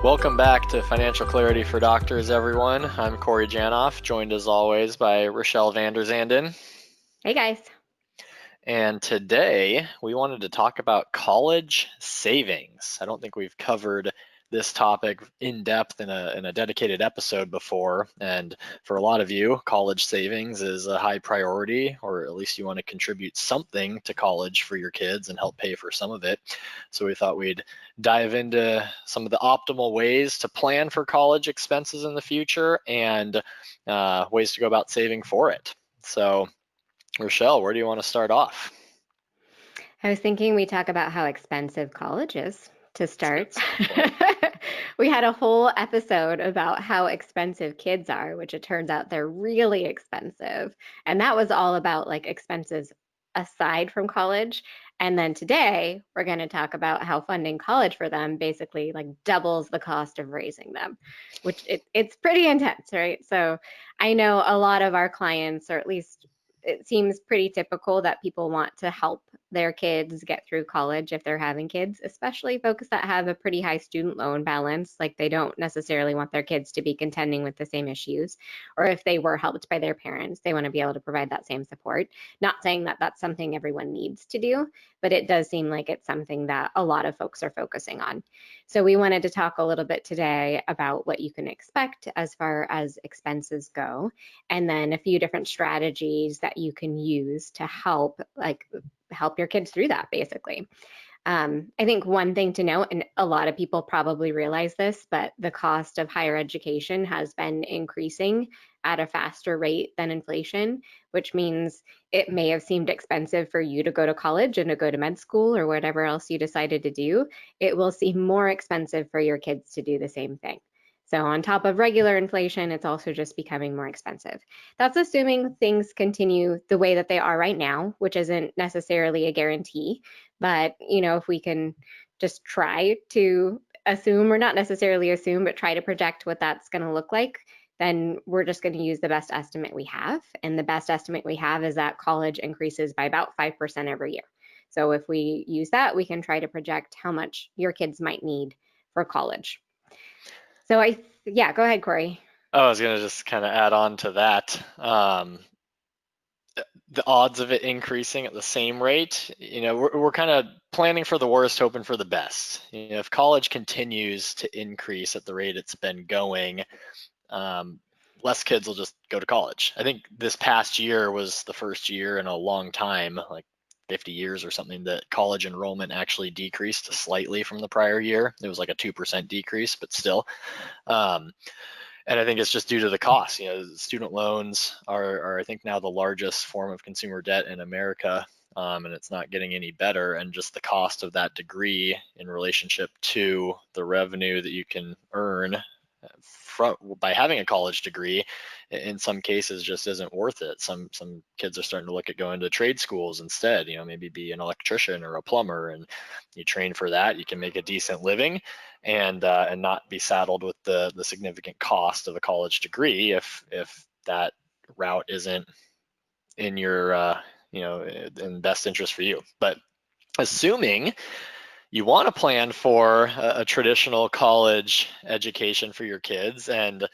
Welcome back to Financial Clarity for Doctors, everyone. I'm Corey Janoff, joined as always by Rachelle van der Zanden. Hey guys. And today we wanted to talk about college savings. I don't think we've covered this topic in depth in a dedicated episode before. And for a lot of you, college savings is a high priority, or at least you want to contribute something to college for your kids and help pay for some of it. So we thought we'd dive into some of the optimal ways to plan for college expenses in the future and ways to go about saving for it. So Rachelle, where do you want to start off? I was thinking we talk about how expensive college is to start. Point. We had a whole episode about how expensive kids are, which it turns out they're really expensive. And that was all about like expenses aside from college. And then today we're going to talk about how funding college for them basically like doubles the cost of raising them, which it's pretty intense, right? So I know a lot of our clients, or at least it seems pretty typical that people want to help their kids get through college if they're having kids, especially folks that have a pretty high student loan balance. Like they don't necessarily want their kids to be contending with the same issues. Or if they were helped by their parents, they want to be able to provide that same support. Not saying that that's something everyone needs to do, but it does seem like it's something that a lot of folks are focusing on. So we wanted to talk a little bit today about what you can expect as far as expenses go, and then a few different strategies that you can use to help your kids through that basically. I think one thing to note, and a lot of people probably realize this, but the cost of higher education has been increasing at a faster rate than inflation, which means it may have seemed expensive for you to go to college and to go to med school or whatever else you decided to do. It will seem more expensive for your kids to do the same thing. So on top of regular inflation, it's also just becoming more expensive. That's assuming things continue the way that they are right now, which isn't necessarily a guarantee. But, if we can just try to assume, or not necessarily assume, but try to project what that's going to look like, then we're just going to use the best estimate we have. And the best estimate we have is that college increases by about 5% every year. So if we use that, we can try to project how much your kids might need for college. So yeah, go ahead, Corey. I was going to just kind of add on to that. The odds of it increasing at the same rate, we're kind of planning for the worst, hoping for the best. If college continues to increase at the rate it's been going, less kids will just go to college. I think this past year was the first year in a long time, like 50 years or something, that college enrollment actually decreased slightly from the prior year. It was like a 2% decrease, but still. And I think it's just due to the cost. Student loans are I think now the largest form of consumer debt in America, and it's not getting any better. And just the cost of that degree in relationship to the revenue that you can earn by having a college degree, in some cases, just isn't worth it. Some kids are starting to look at going to trade schools instead. Maybe be an electrician or a plumber, and you train for that. You can make a decent living, and not be saddled with the significant cost of a college degree if that route isn't in your in best interest for you. But assuming you want to plan for a traditional college education for your kids, and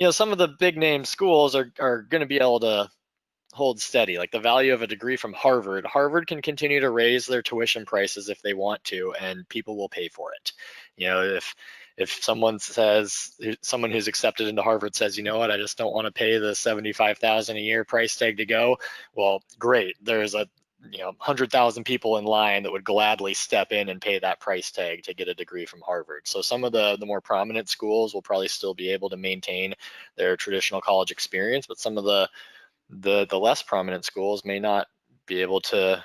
some of the big name schools are going to be able to hold steady. Like the value of a degree from Harvard can continue to raise their tuition prices if they want to, and people will pay for it. If someone who's accepted into Harvard says, you know what, I just don't want to pay the $75,000 a year price tag to go, well, great. There's 100,000 people in line that would gladly step in and pay that price tag to get a degree from Harvard. So some of the more prominent schools will probably still be able to maintain their traditional college experience, but some of the less prominent schools may not be able to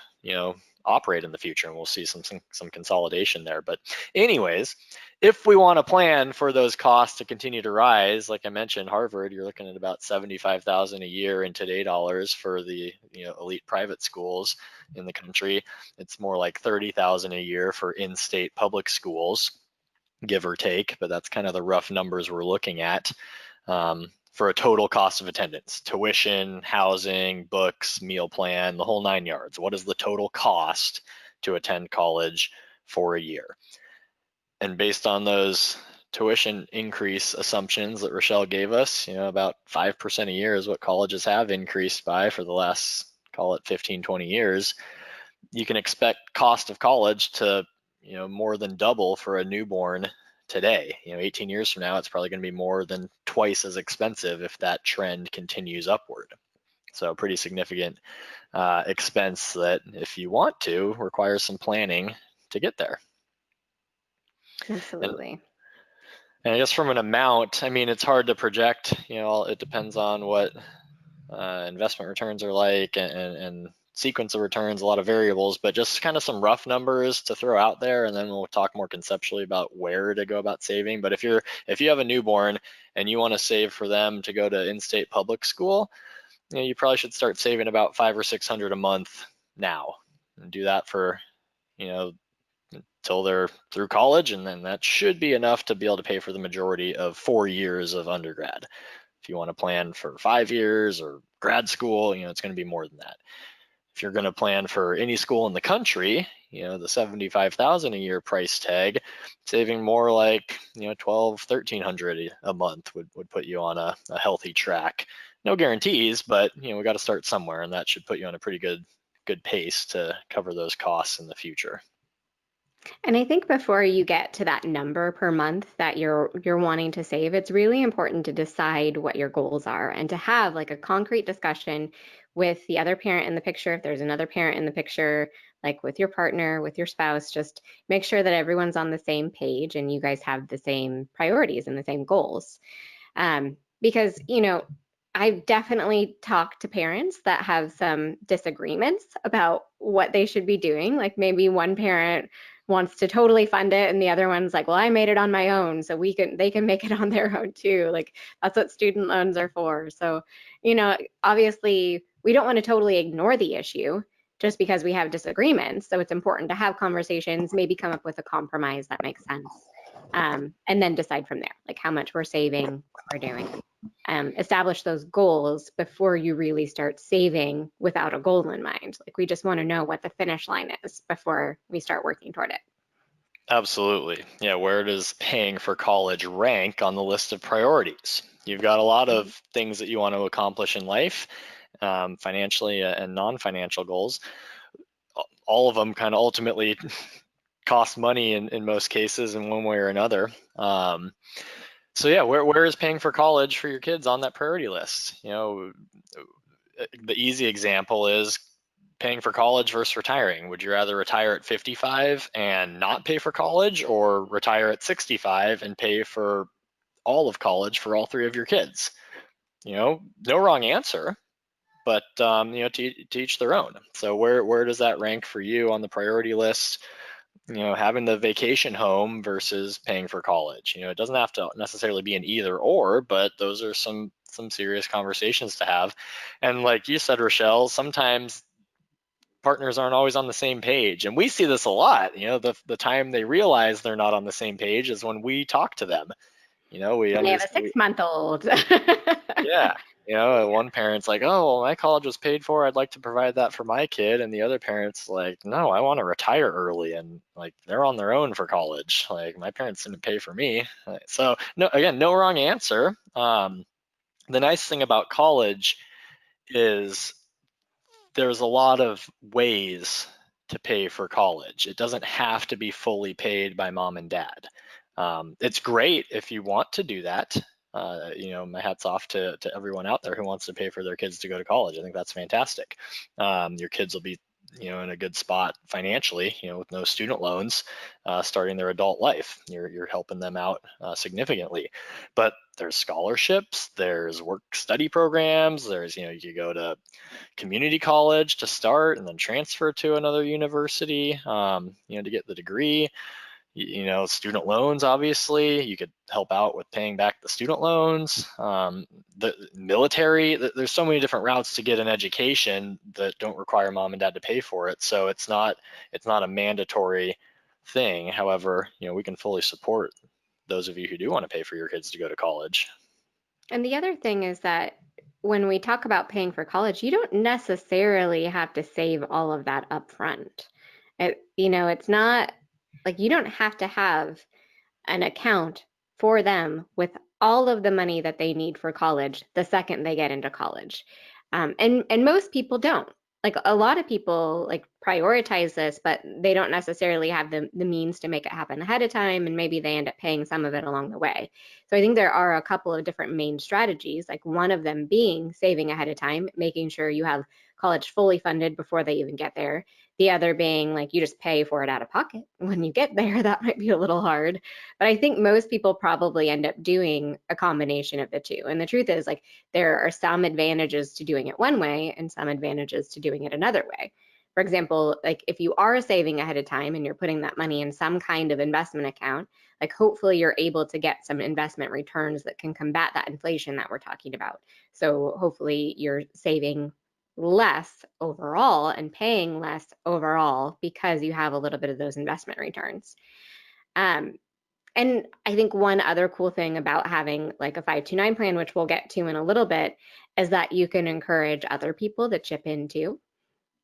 operate in the future, and we'll see some consolidation there. But anyways, if we want to plan for those costs to continue to rise, like I mentioned, Harvard, you're looking at about $75,000 a year in today dollars for the elite private schools in the country. It's more like $30,000 a year for in-state public schools, give or take, but that's kind of the rough numbers we're looking at. For a total cost of attendance, tuition, housing, books, meal plan, the whole 9 yards. What is the total cost to attend college for a year? And based on those tuition increase assumptions that Rachelle gave us, about 5% a year is what colleges have increased by for the last, call it 15, 20 years. You can expect cost of college to, more than double for a newborn today. 18 years from now, it's probably going to be more than twice as expensive if that trend continues upward. So pretty significant expense that, if you want to, requires some planning to get there. Absolutely. And I guess from an amount, I mean, it's hard to project. It depends on what investment returns are like and sequence of returns, a lot of variables, but just kind of some rough numbers to throw out there, and then we'll talk more conceptually about where to go about saving. But if you have a newborn and you want to save for them to go to in-state public school, you probably should start saving about $500 or $600 a month now, and do that for till they're through college, and then that should be enough to be able to pay for the majority of 4 years of undergrad. If you want to plan for 5 years or grad school, it's going to be more than that. If you're going to plan for any school in the country, the $75,000 a year price tag, saving more like $1,200-$1,300 a month would put you on a healthy track. No guarantees, but we got to start somewhere, and that should put you on a pretty good pace to cover those costs in the future. And I think before you get to that number per month that you're wanting to save, it's really important to decide what your goals are and to have like a concrete discussion with the other parent in the picture. If there's another parent in the picture, like with your partner, with your spouse, just make sure that everyone's on the same page and you guys have the same priorities and the same goals. Because, I've definitely talked to parents that have some disagreements about what they should be doing. Like maybe one parent wants to totally fund it and the other one's like, well, I made it on my own, so they can make it on their own too. Like that's what student loans are for. So, obviously we don't want to totally ignore the issue just because we have disagreements. So it's important to have conversations, maybe come up with a compromise that makes sense. And then decide from there, like how much we're saving, what we're doing. Establish those goals before you really start saving without a goal in mind. Like we just want to know what the finish line is before we start working toward it. Absolutely. Yeah, where does paying for college rank on the list of priorities? You've got a lot of things that you want to accomplish in life, financially and non-financial goals. All of them kind of ultimately cost money in most cases in one way or another. So yeah, where is paying for college for your kids on that priority list? The easy example is paying for college versus retiring. Would you rather retire at 55 and not pay for college, or retire at 65 and pay for all of college for all 3 of your kids? No wrong answer, but to each their own. So where does that rank for you on the priority list? Having the vacation home versus paying for college. It doesn't have to necessarily be an either or, but those are some serious conversations to have. And like you said, Rachelle, sometimes partners aren't always on the same page, and we see this a lot. The time they realize they're not on the same page is when we talk to them. We They have a understand. 6-month-old. Yeah. One parent's like, oh, well, my college was paid for, I'd like to provide that for my kid. And the other parent's like, no, I want to retire early. And like, they're on their own for college. Like, my parents didn't pay for me. So no, again, no wrong answer. The nice thing about college is there's a lot of ways to pay for college. It doesn't have to be fully paid by mom and dad. It's great if you want to do that. My hat's off to everyone out there who wants to pay for their kids to go to college. I think that's fantastic. Your kids will be, in a good spot financially, with no student loans, starting their adult life. You're helping them out significantly. But there's scholarships, there's work study programs, there's, you go to community college to start and then transfer to another university, to get the degree. Student loans, obviously, you could help out with paying back the student loans. The military, there's so many different routes to get an education that don't require mom and dad to pay for it. So it's not a mandatory thing. However, we can fully support those of you who do want to pay for your kids to go to college. And the other thing is that when we talk about paying for college, you don't necessarily have to save all of that up front. It's not like you don't have to have an account for them with all of the money that they need for college the second they get into college. And most people don't. Like a lot of people like prioritize this, but they don't necessarily have the means to make it happen ahead of time, and maybe they end up paying some of it along the way. So I think there are a couple of different main strategies, like one of them being saving ahead of time, making sure you have college fully funded before they even get there. The other being like you just pay for it out of pocket when you get there. That might be a little hard. But I think most people probably end up doing a combination of the two. And the truth is, like, there are some advantages to doing it one way and some advantages to doing it another way. For example, like if you are saving ahead of time and you're putting that money in some kind of investment account, like hopefully you're able to get some investment returns that can combat that inflation that we're talking about. So hopefully you're saving less overall and paying less overall because you have a little bit of those investment returns. Um, and I think one other cool thing about having like a 529 plan, which we'll get to in a little bit, is that you can encourage other people to chip in too.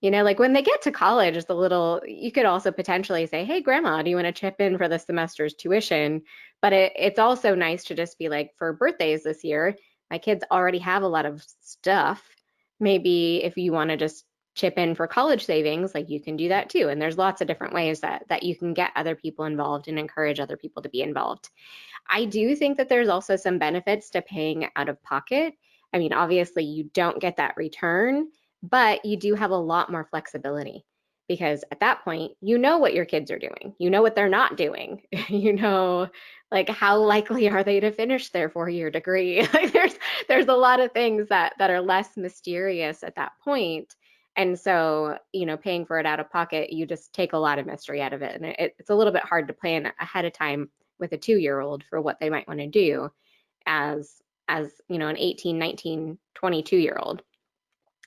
You know, like when they get to college, it's a little, you could also potentially say, hey, grandma, do you want to chip in for the semester's tuition? But it's also nice to just be like, for birthdays this year, my kids already have a lot of stuff. Maybe if you want to just chip in for college savings, like you can do that too. And there's lots of different ways that you can get other people involved and encourage other people to be involved. I do think that there's also some benefits to paying out of pocket. I mean, obviously, you don't get that return, but you do have a lot more flexibility because at that point, you know what your kids are doing, you know what they're not doing, you know, like how likely are they to finish their 4-year degree? Like there's a lot of things that are less mysterious at that point. And so, you know, paying for it out of pocket, you just take a lot of mystery out of it. And it's a little bit hard to plan ahead of time with a 2-year-old for what they might want to do as you know an 18, 19, 22-year-old.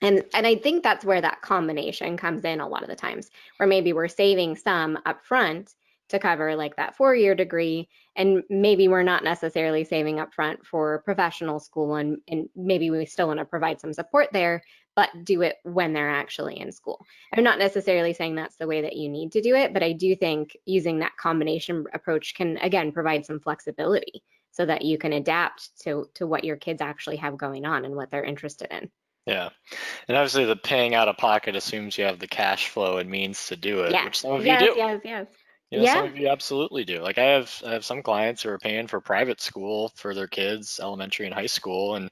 And I think that's where that combination comes in a lot of the times, where maybe we're saving some upfront to cover like that 4-year degree, and maybe we're not necessarily saving upfront for professional school, and maybe we still want to provide some support there, but do it when they're actually in school. I'm not necessarily saying that's the way that you need to do it, but I do think using that combination approach can again provide some flexibility so that you can adapt to what your kids actually have going on and what they're interested in. Yeah. And obviously the paying out of pocket assumes you have the cash flow and means to do it, Yes, which some of you yes, do. yes, yes. You know, some Yeah, of you absolutely do. Like I have some clients who are paying for private school for their kids, elementary and high school, and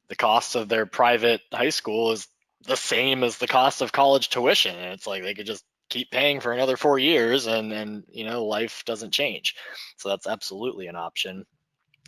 the cost of their private high school is the same as the cost of college tuition. And it's like they could just keep paying for another 4 years and you know, life doesn't change. So that's absolutely an option.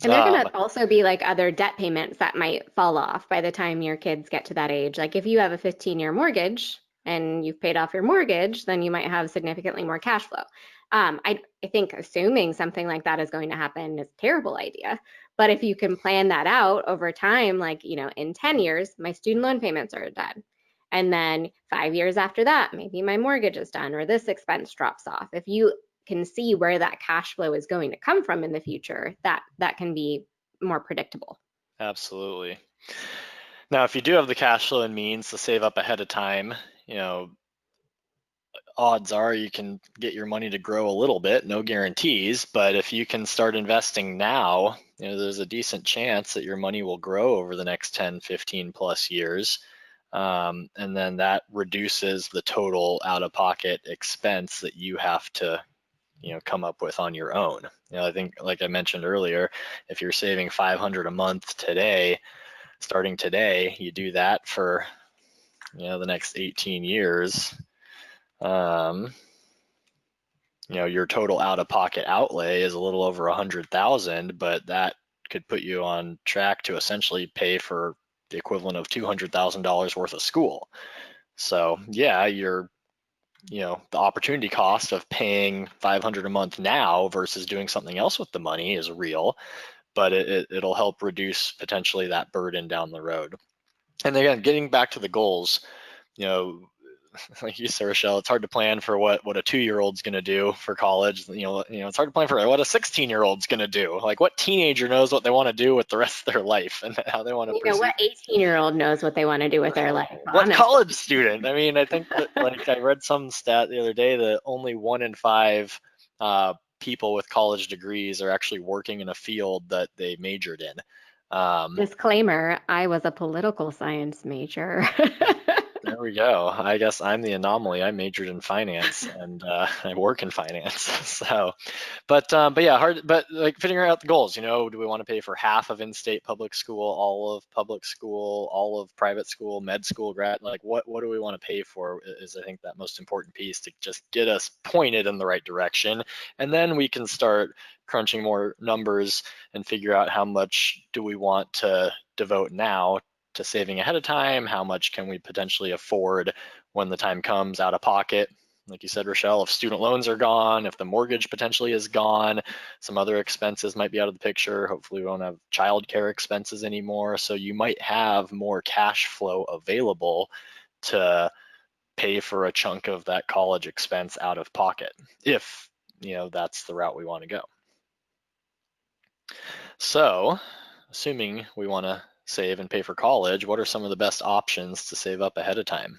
and there are going Um, to also be like other debt payments that might fall off by the time your kids get to that age. Like if you have a 15-year mortgage and you've paid off your mortgage, then you might have significantly more cash flow. I think assuming something like that is going to happen is a terrible idea. But if you can plan that out over time, like, you know, in 10 years, my student loan payments are done. And then 5 years after that, maybe my mortgage is done or this expense drops off. If you can see where that cash flow is going to come from in the future, that can be more predictable. Absolutely. Now, if you do have the cash flow and means to save up ahead of time, you know, odds are you can get your money to grow a little bit, no guarantees, but if you can start investing now, you know, there's a decent chance that your money will grow over the next 10, 15 plus years. And then that reduces the total out of pocket expense that you have to, you know, come up with on your own. You know, I think like I mentioned earlier, if you're saving 500 a month today, starting today, you do that for, you know, the next 18 years. Um, you know, your total out of pocket outlay is a little over 100,000, but that could put you on track to essentially pay for the equivalent of $200,000 worth of school. So yeah, you know, the opportunity cost of paying 500 a month now versus doing something else with the money is real, but it'll help reduce potentially that burden down the road. And again, getting back to the goals, you know, like you said, Rachelle, it's hard to plan for what a 2-year-old's going to do for college. It's hard to plan for what a 16-year-old's going to do. Like what teenager knows what they want to do with the rest of their life and how they want to You know, proceed. what 18-year-old knows what they want to do with their life, What honestly. college student? I mean, I think that like I read some stat the other day that only 1 in 5 people with college degrees are actually working in a field that they majored in. Disclaimer, I was a political science major. There we go. I guess I'm the anomaly. I majored in finance and I work in finance. So, but yeah, hard. But like figuring out the goals. Do we want to pay for half of in-state public school, all of public school, all of private school, med school, grad? Like, what do we want to pay for? Is I think that most important piece to just get us pointed in the right direction, and then we can start crunching more numbers and figure out how much do we want to devote now to saving ahead of time, how much can we potentially afford when the time comes out of pocket. Like you said, Rachelle, if student loans are gone, if the mortgage potentially is gone, some other expenses might be out of the picture. Hopefully we won't have childcare expenses anymore. So you might have more cash flow available to pay for a chunk of that college expense out of pocket, if that's the route we want to go. So assuming we want to save and pay for college, what are some of the best options to save up ahead of time?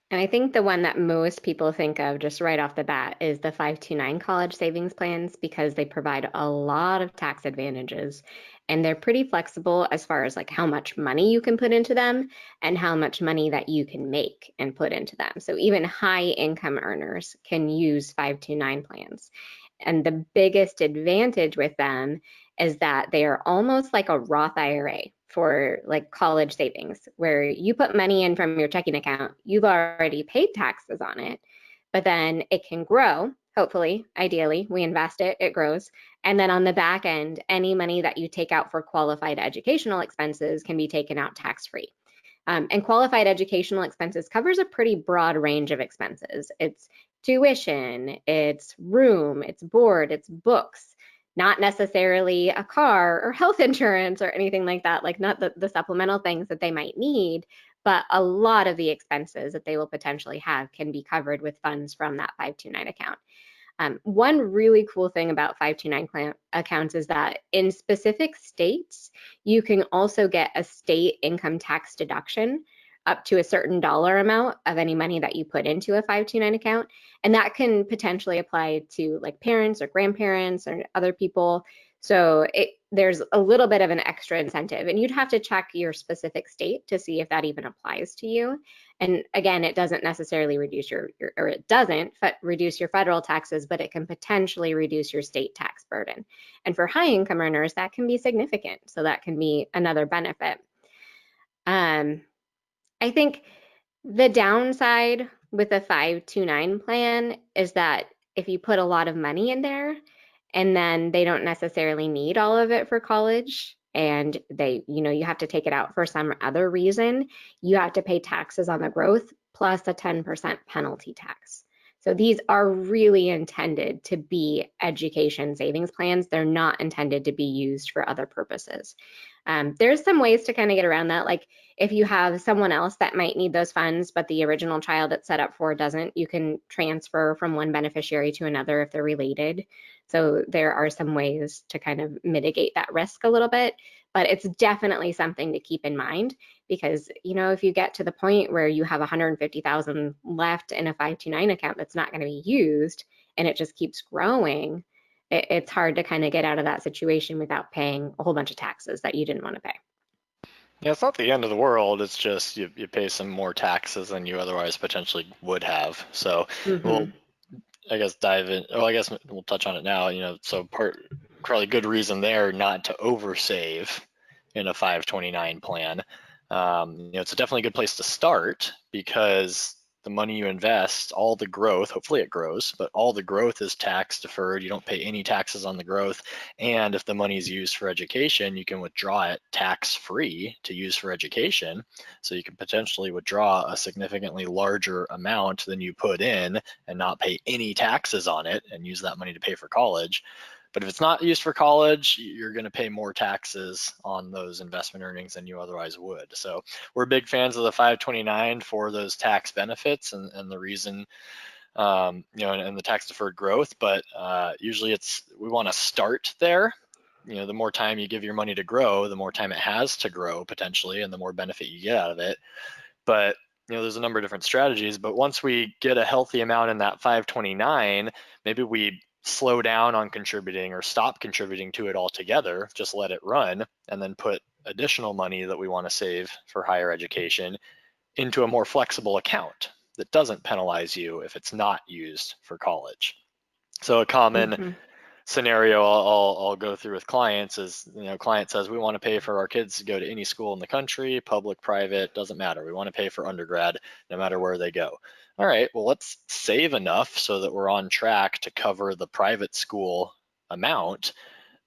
And I think the one that most people think of just right off the bat is the 529 college savings plans because they provide a lot of tax advantages and they're pretty flexible as far as like how much money you can put into them and how much money that you can make and put into them. So even high income earners can use 529 plans. And the biggest advantage with them is that they are almost like a Roth IRA for like college savings, where you put money in from your checking account, you've already paid taxes on it, but then it can grow. Hopefully, ideally, we invest it, it grows. And then on the back end, any money that you take out for qualified educational expenses can be taken out tax free. And qualified educational expenses covers a pretty broad range of expenses. It's tuition, it's room, it's board, it's books, not necessarily a car or health insurance or anything like that, like not the supplemental things that they might need, but a lot of the expenses that they will potentially have can be covered with funds from that 529 account. One really cool thing about 529 accounts is that in specific states, you can also get a state income tax deduction up to a certain dollar amount of any money that you put into a 529 account. And that can potentially apply to like parents or grandparents or other people. So there's a little bit of an extra incentive, and you'd have to check your specific state to see if that even applies to you. And again, it doesn't necessarily reduce it doesn't reduce your federal taxes, but it can potentially reduce your state tax burden. And for high income earners, that can be significant. So that can be another benefit. I think the downside with a 529 plan is that if you put a lot of money in there and then they don't necessarily need all of it for college and you have to take it out for some other reason, you have to pay taxes on the growth plus a 10% penalty tax. So these are really intended to be education savings plans. They're not intended to be used for other purposes. There's some ways to kind of get around that. Like if you have someone else that might need those funds, but the original child it's set up for doesn't, you can transfer from one beneficiary to another if they're related. So there are some ways to kind of mitigate that risk a little bit, but it's definitely something to keep in mind because, if you get to the point where you have 150,000 left in a 529 account that's not going to be used and it just keeps growing, it's hard to kind of get out of that situation without paying a whole bunch of taxes that you didn't want to pay. Yeah, it's not the end of the world. It's just you pay some more taxes than you otherwise potentially would have. So we'll, I guess, dive in. Oh, I guess we'll touch on it now. So probably good reason there not to oversave in a 529 plan. It's a definitely good place to start because the money you invest, all the growth, hopefully it grows, but all the growth is tax deferred. You don't pay any taxes on the growth. And if the money is used for education, you can withdraw it tax free to use for education. So you can potentially withdraw a significantly larger amount than you put in and not pay any taxes on it and use that money to pay for college. But if it's not used for college, you're going to pay more taxes on those investment earnings than you otherwise would. So we're big fans of the 529 for those tax benefits and the reason, and the tax deferred growth. But usually we want to start there. The more time you give your money to grow, the more time it has to grow potentially, and the more benefit you get out of it. But there's a number of different strategies. But once we get a healthy amount in that 529, maybe we slow down on contributing or stop contributing to it altogether, just let it run, and then put additional money that we want to save for higher education into a more flexible account that doesn't penalize you if it's not used for college. So a common Mm-hmm. scenario I'll go through with clients is, client says, we want to pay for our kids to go to any school in the country, public, private, doesn't matter. We want to pay for undergrad no matter where they go. All right, well, let's save enough so that we're on track to cover the private school amount.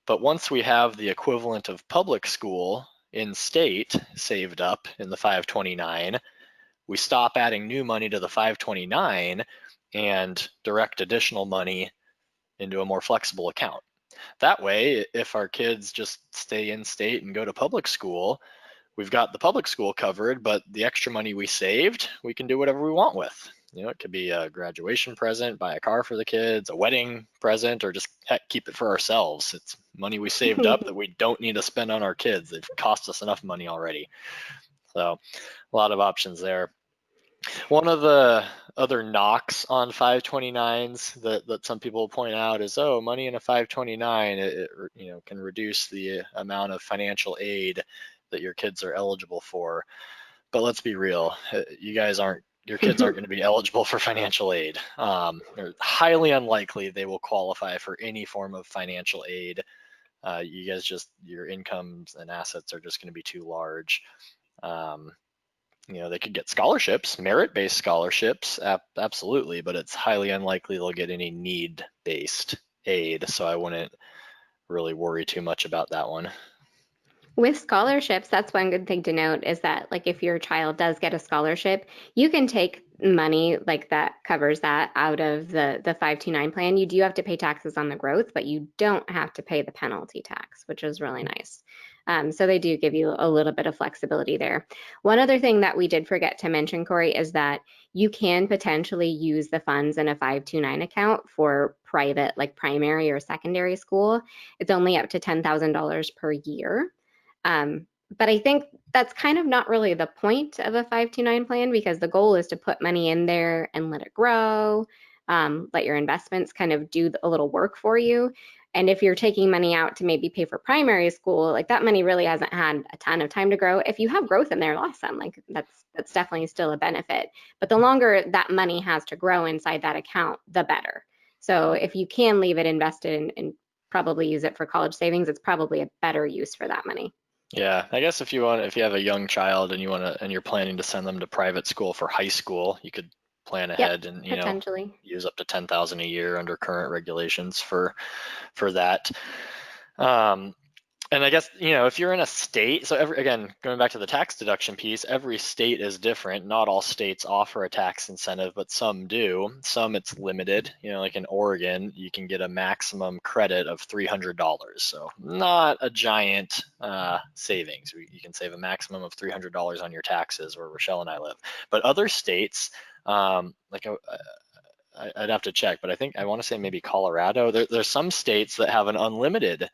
But once we have the equivalent of public school in state saved up in the 529, we stop adding new money to the 529 and direct additional money into a more flexible account. That way, if our kids just stay in state and go to public school, we've got the public school covered, but the extra money we saved, we can do whatever we want with. It could be a graduation present, buy a car for the kids, a wedding present, or just heck, keep it for ourselves. It's money we saved up that we don't need to spend on our kids. They've cost us enough money already. So a lot of options there. One of the other knocks on 529s that some people point out is, oh, money in a 529, it can reduce the amount of financial aid that your kids are eligible for. But let's be real, your kids aren't going to be eligible for financial aid. Highly unlikely they will qualify for any form of financial aid. Your incomes and assets are just going to be too large. They could get scholarships, merit-based scholarships, absolutely, but it's highly unlikely they'll get any need-based aid. So I wouldn't really worry too much about that one. With scholarships, that's one good thing to note is that, like, if your child does get a scholarship, you can take money like that covers that out of the 529 plan. You do have to pay taxes on the growth, but you don't have to pay the penalty tax, which is really nice. So they do give you a little bit of flexibility there. One other thing that we did forget to mention, Corey, is that you can potentially use the funds in a 529 account for private, like primary or secondary school. It's only up to $10,000 per year. But I think that's kind of not really the point of a 529 plan, because the goal is to put money in there and let it grow, let your investments kind of do a little work for you. And if you're taking money out to maybe pay for primary school, like that money really hasn't had a ton of time to grow. If you have growth in there, awesome. Like that's definitely still a benefit. But the longer that money has to grow inside that account, the better. So if you can leave it invested and probably use it for college savings, it's probably a better use for that money. Yeah, I guess if you have a young child and you're planning to send them to private school for high school, you could plan ahead and Potentially. use up to 10,000 a year under current regulations for that. And I guess, if you're in a state, so again, going back to the tax deduction piece, every state is different. Not all states offer a tax incentive, but some do. Some it's limited. Like in Oregon, you can get a maximum credit of $300. So not a giant savings. You can save a maximum of $300 on your taxes where Rachelle and I live. But other states, like I'd have to check, but I want to say maybe Colorado. There's some states that have an unlimited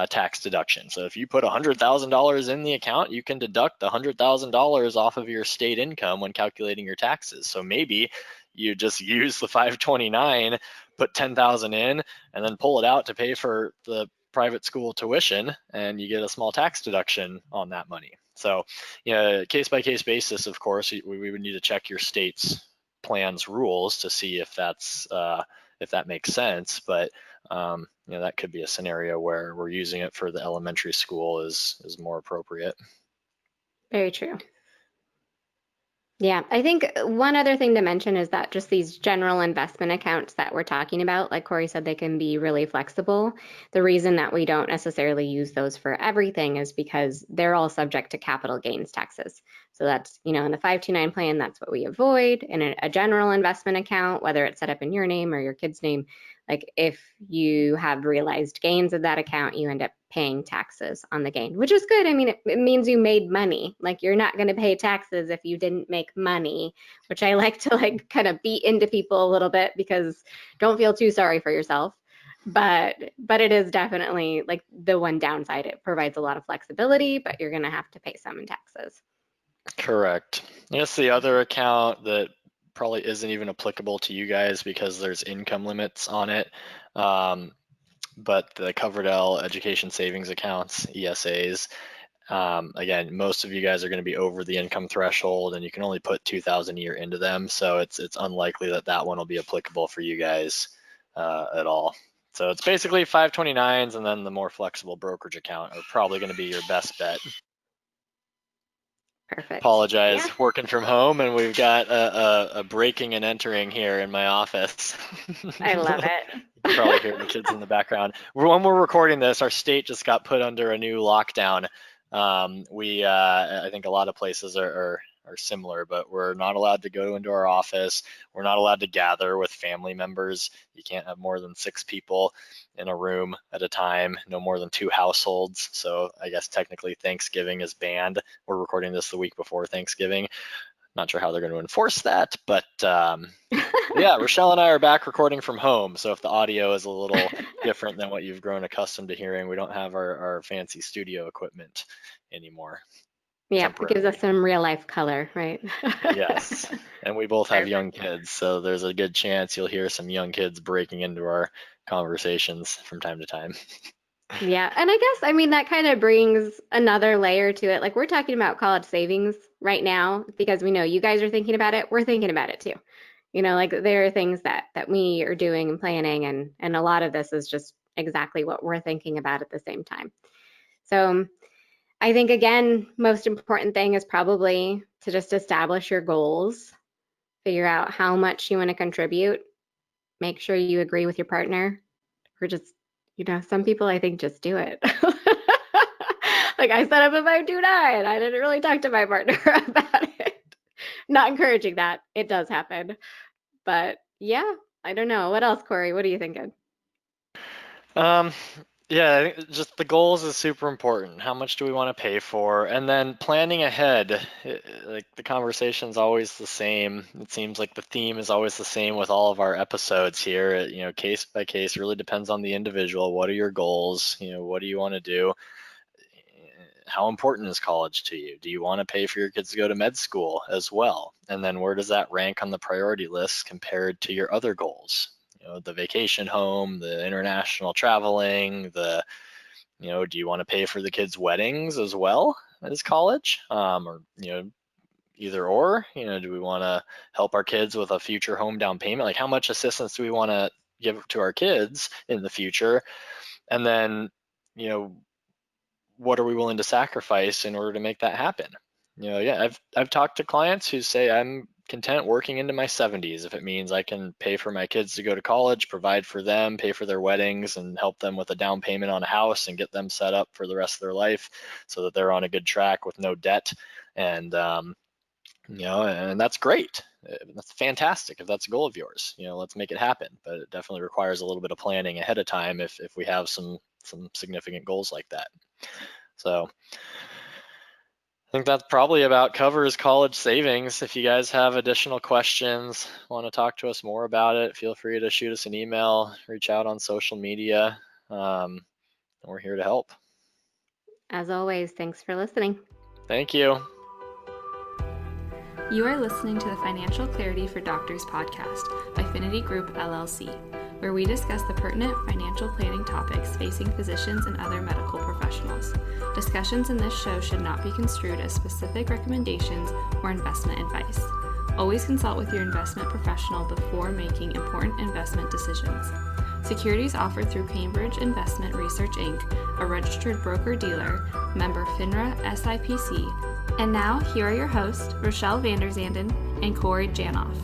tax deduction. So if you put $100,000 in the account, you can deduct $100,000 off of your state income when calculating your taxes. So maybe you just use the 529, put 10,000 in, and then pull it out to pay for the private school tuition, and you get a small tax deduction on that money. So, case by case basis, of course, we would need to check your state's plan's rules to see if that makes sense. But that could be a scenario where we're using it for the elementary school is more appropriate. Very true. Yeah, I think one other thing to mention is that just these general investment accounts that we're talking about, like Corey said, they can be really flexible. The reason that we don't necessarily use those for everything is because they're all subject to capital gains taxes. So that's, in the 529 plan, that's what we avoid. In a general investment account, whether it's set up in your name or your kid's name, like if you have realized gains of that account, you end up paying taxes on the gain, which is good. I mean, it means you made money. Like you're not going to pay taxes if you didn't make money, which I like to kind of beat into people a little bit, because don't feel too sorry for yourself. But it is definitely like the one downside. It provides a lot of flexibility, but you're going to have to pay some in taxes. Correct. I guess the other account that probably isn't even applicable to you guys because there's income limits on it. But the Coverdell Education Savings Accounts, ESAs, again, most of you guys are going to be over the income threshold, and you can only put $2,000 a year into them. So it's unlikely that one will be applicable for you guys at all. So it's basically 529s, and then the more flexible brokerage account are probably going to be your best bet. Perfect. Apologize, working from home, and we've got a breaking and entering here in my office. I love it. You can probably hear the kids in the background. When we're recording this, our state just got put under a new lockdown. I think a lot of places are similar, but we're not allowed to go into our office. We're not allowed to gather with family members. You can't have more than 6 people in a room at a time, no more than 2 households. So I guess technically Thanksgiving is banned. We're recording this the week before Thanksgiving. Not sure how they're going to enforce that, but yeah, Rachelle and I are back recording from home. So if the audio is a little different than what you've grown accustomed to hearing, we don't have our fancy studio equipment anymore. Yeah, it gives us some real life color, right? Yes, and we both have young kids, so there's a good chance you'll hear some young kids breaking into our conversations from time to time. Yeah, and I guess, I mean, that kind of brings another layer to it. Like, we're talking about college savings right now because we know you guys are thinking about it. We're thinking about it too. Like there are things that we are doing and planning, and a lot of this is just exactly what we're thinking about at the same time. So I think, again, most important thing is probably to just establish your goals, figure out how much you want to contribute, make sure you agree with your partner, or just, some people I think just do it. Like I set up a 529. I didn't really talk to my partner about it. Not encouraging that. It does happen. But yeah, I don't know. What else, Corey? What are you thinking? Yeah, I think just the goals is super important. How much do we want to pay for? And then planning ahead, like the conversation's always the same. It seems like the theme is always the same with all of our episodes here. Case by case, really depends on the individual. What are your goals? What do you want to do? How important is college to you? Do you want to pay for your kids to go to med school as well? And then where does that rank on the priority list compared to your other goals? The vacation home, the international traveling, do you want to pay for the kids' weddings as well as college? Or, either or, do we want to help our kids with a future home down payment? Like how much assistance do we want to give to our kids in the future? And then, what are we willing to sacrifice in order to make that happen? Yeah, I've talked to clients who say I'm content working into my 70s if it means I can pay for my kids to go to college, provide for them, pay for their weddings, and help them with a down payment on a house and get them set up for the rest of their life so that they're on a good track with no debt. And and that's great. That's fantastic if that's a goal of yours. Let's make it happen. But it definitely requires a little bit of planning ahead of time if we have some significant goals like that. So I think that probably about covers college savings. If you guys have additional questions, want to talk to us more about it, feel free to shoot us an email, reach out on social media. We're here to help. As always, thanks for listening. Thank you. You are listening to the Financial Clarity for Doctors podcast by Finity Group LLC, where we discuss the pertinent financial planning topics facing physicians and other medical professionals. Discussions in this show should not be construed as specific recommendations or investment advice. Always consult with your investment professional before making important investment decisions. Securities offered through Cambridge Investment Research Inc., a registered broker-dealer, member FINRA SIPC. And now, here are your hosts, Rachelle Vanderzanden and Corey Janoff.